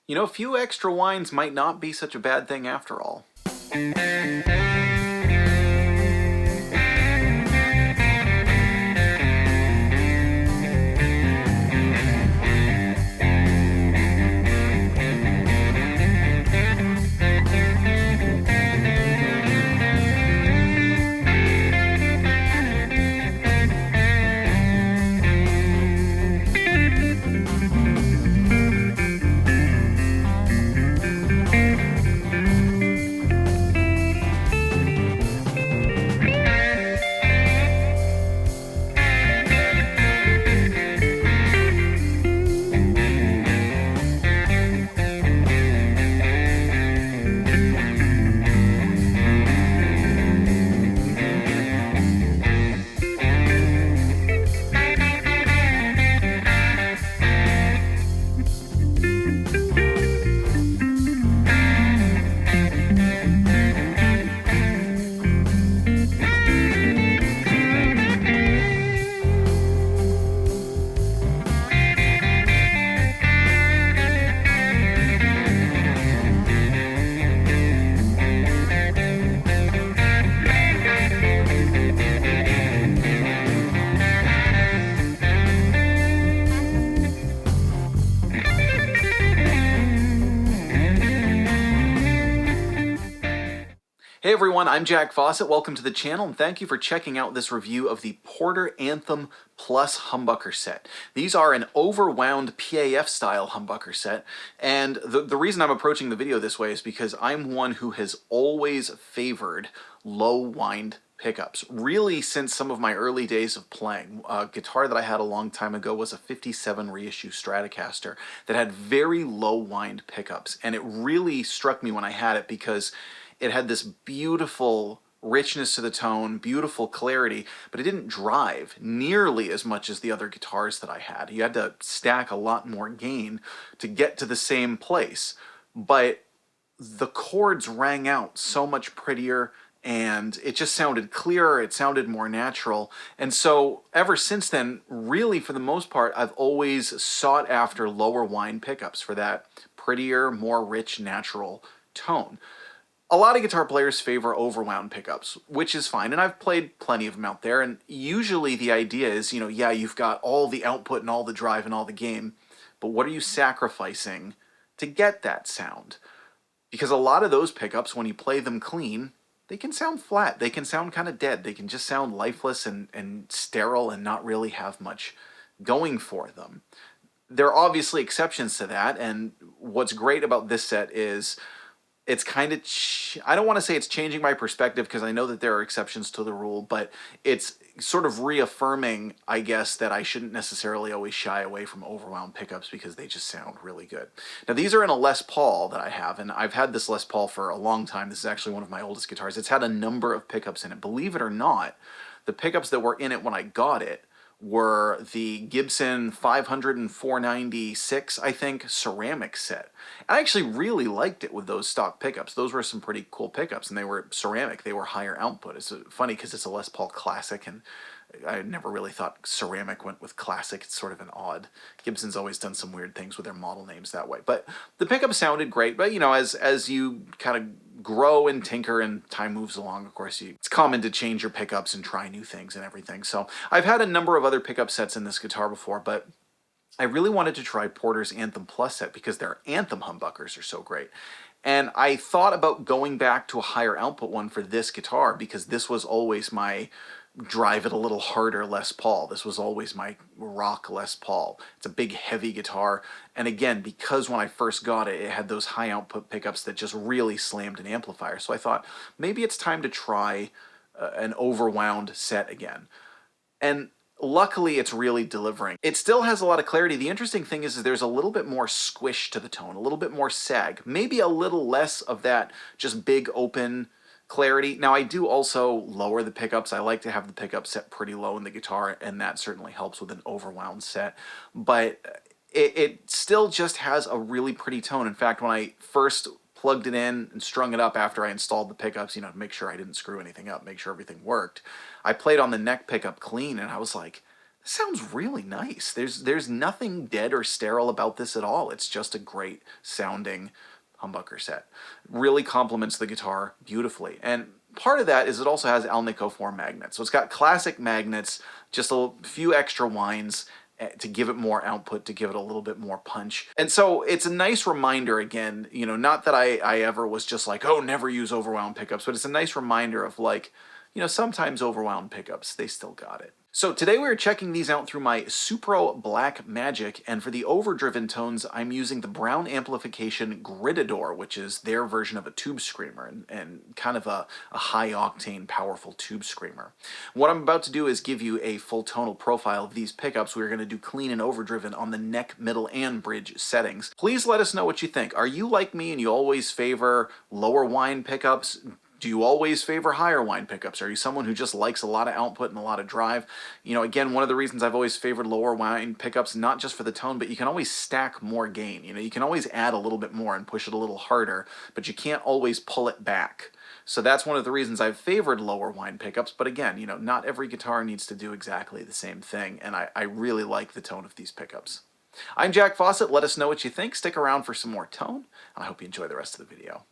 You know, a few extra wines might not be such a bad thing after all. Hey everyone, I'm Jack Fossett. Welcome to the channel and thank you for checking out this review of the Porter Anthem Plus humbucker set. These are an overwound PAF style humbucker set, and the reason I'm approaching the video this way is because I'm one who has always favored low wind pickups. Really, since some of my early days of playing. A guitar that I had a long time ago was a 57 reissue Stratocaster that had very low wind pickups, and it really struck me when I had it because it had this beautiful richness to the tone, beautiful clarity, but it didn't drive nearly as much as the other guitars that I had. You had to stack a lot more gain to get to the same place, but the chords rang out so much prettier and it just sounded clearer, it sounded more natural. And so ever since then, really for the most part, I've always sought after lower wind pickups for that prettier, more rich, natural tone. A lot of guitar players favor overwound pickups, which is fine, and I've played plenty of them out there, and usually the idea is, you know, yeah, you've got all the output and all the drive and all the gain, but what are you sacrificing to get that sound? Because a lot of those pickups, when you play them clean, they can sound flat, they can sound kind of dead, they can just sound lifeless and sterile and not really have much going for them. There are obviously exceptions to that, and what's great about this set is it's kind of, I don't want to say it's changing my perspective because I know that there are exceptions to the rule, but it's sort of reaffirming, I guess, that I shouldn't necessarily always shy away from overwound pickups because they just sound really good. Now, these are in a Les Paul that I have, and I've had this Les Paul for a long time. This is actually one of my oldest guitars. It's had a number of pickups in it. Believe it or not, the pickups that were in it when I got it were the Gibson 500 and 496, I think, ceramic set. I actually really liked it with those stock pickups. Those were some pretty cool pickups, and they were ceramic. They were higher output. It's funny because it's a Les Paul Classic, and I never really thought ceramic went with classic. It's sort of an odd. Gibson's always done some weird things with their model names that way. But the pickup sounded great. But, you know, as you kind of grow and tinker and time moves along, of course, it's common to change your pickups and try new things and everything. So I've had a number of other pickup sets in this guitar before, but I really wanted to try Porter's Anthem Plus set because their Anthem humbuckers are so great. And I thought about going back to a higher output one for this guitar because this was always my drive it a little harder Les Paul. This was always my rock Les Paul. It's a big, heavy guitar. And again, because when I first got it, it had those high output pickups that just really slammed an amplifier. So I thought, maybe it's time to try an overwound set again. And luckily, it's really delivering. It still has a lot of clarity. The interesting thing is there's a little bit more squish to the tone, a little bit more sag, maybe a little less of that just big open clarity. Now, I do also lower the pickups. I like to have the pickup set pretty low in the guitar, and that certainly helps with an overwound set. But it still just has a really pretty tone. In fact, when I first plugged it in and strung it up after I installed the pickups, you know, to make sure I didn't screw anything up, make sure everything worked, I played on the neck pickup clean, and I was like, Sounds really nice. There's nothing dead or sterile about this at all. It's just a great sounding humbucker set. Really complements the guitar beautifully. And part of that is it also has Alnico 4 magnets. So it's got classic magnets, just a few extra winds to give it more output, to give it a little bit more punch. And so it's a nice reminder again, you know, not that I ever was just like, oh, never use overwound pickups, but it's a nice reminder of like, you know, sometimes overwound pickups, they still got it. So today we're checking these out through my Supro Black Magick, and for the overdriven tones, I'm using the Browne Amplification Gritador, which is their version of a tube screamer, and kind of a high-octane, powerful tube screamer. What I'm about to do is give you a full tonal profile of these pickups. We're going to do clean and overdriven on the neck, middle, and bridge settings. Please let us know what you think. Are you like me and you always favor lower whine pickups? Do you always favor higher whine pickups? Are you someone who just likes a lot of output and a lot of drive? You know, again, one of the reasons I've always favored lower whine pickups, not just for the tone, but you can always stack more gain. You know, you can always add a little bit more and push it a little harder, but you can't always pull it back. So that's one of the reasons I've favored lower whine pickups. But again, you know, not every guitar needs to do exactly the same thing, and I really like the tone of these pickups. I'm Jack Fossett. Let us know what you think. Stick around for some more tone, and I hope you enjoy the rest of the video.